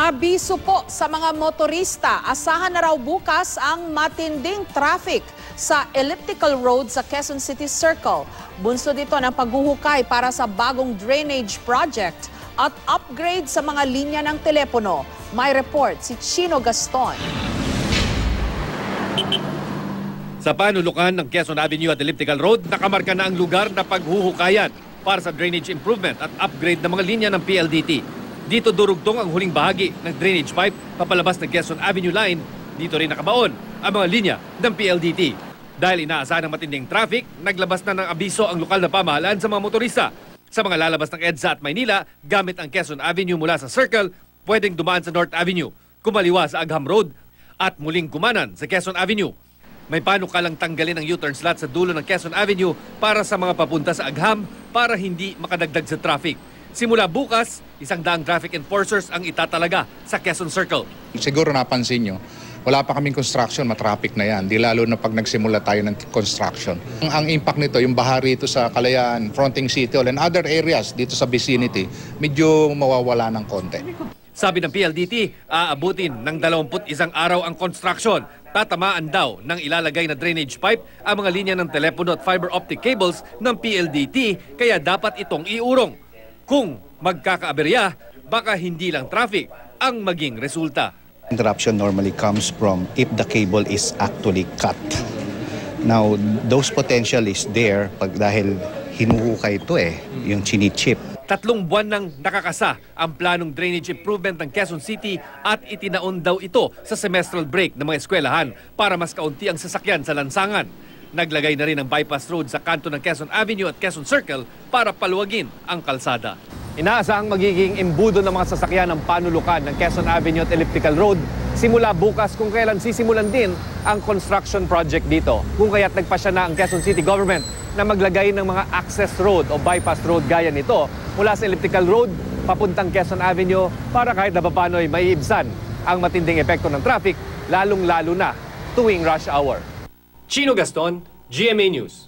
Abiso po sa mga motorista, asahan na raw bukas ang matinding traffic sa elliptical road sa Quezon City Circle. Bunso dito ng paghuhukay para sa bagong drainage project at upgrade sa mga linya ng telepono. May report si Chino Gaston. Sa panulukan ng Quezon Avenue at Elliptical Road, nakamarka na ang lugar na paghuhukayan para sa drainage improvement at upgrade ng mga linya ng PLDT. Dito durugtong ang huling bahagi ng drainage pipe papalabas ng Quezon Avenue line. Dito rin nakabaon ang mga linya ng PLDT. Dahil inaasahan ng matinding traffic, naglabas na ng abiso ang lokal na pamahalaan sa mga motorista. Sa mga lalabas ng EDSA at Maynila, gamit ang Quezon Avenue mula sa Circle, pwedeng dumaan sa North Avenue, kumaliwa sa Agham Road at muling kumanan sa Quezon Avenue. May panukalang tanggalin ang U-turn slot sa dulo ng Quezon Avenue para sa mga papunta sa Agham para hindi makadagdag sa traffic. Simula bukas, 100 traffic enforcers ang itatalaga sa Quezon Circle. Siguro napansin nyo, wala pa kaming construction, matraffic na yan. Di lalo na pag nagsimula tayo ng construction. Ang impact nito, yung baha rito sa Kalayaan, Fronting City Hall and other areas dito sa vicinity, medyo mawawala ng konti. Sabi ng PLDT, aabutin ng 21 araw ang construction. Tatamaan daw ng ilalagay na drainage pipe ang mga linya ng telepono at fiber optic cables ng PLDT, kaya dapat itong iurong. Kung magkakaaberya, baka hindi lang traffic ang maging resulta. Interruption normally comes from if the cable is actually cut. Now, those potential is there dahil hinuhukay ito yung chinichip. 3 buwan nang nakakasa ang planong drainage improvement ng Quezon City at itinaon daw ito sa semestral break ng mga eskwelahan para mas kaunti ang sasakyan sa lansangan. Naglagay na rin ng bypass road sa kanto ng Quezon Avenue at Quezon Circle para paluwagin ang kalsada. Inaasahang magiging imbudo ng mga sasakyan ng panulukan ng Quezon Avenue at Elliptical Road simula bukas kung kailan sisimulan din ang construction project dito. Kung kaya't nagpasya na ang Quezon City Government na maglagay ng mga access road o bypass road gaya nito mula sa Elliptical Road papuntang Quezon Avenue para kahit na papano'y maiibsan ang matinding epekto ng traffic lalong-lalo na tuwing rush hour. Chino Gaston, GMA News.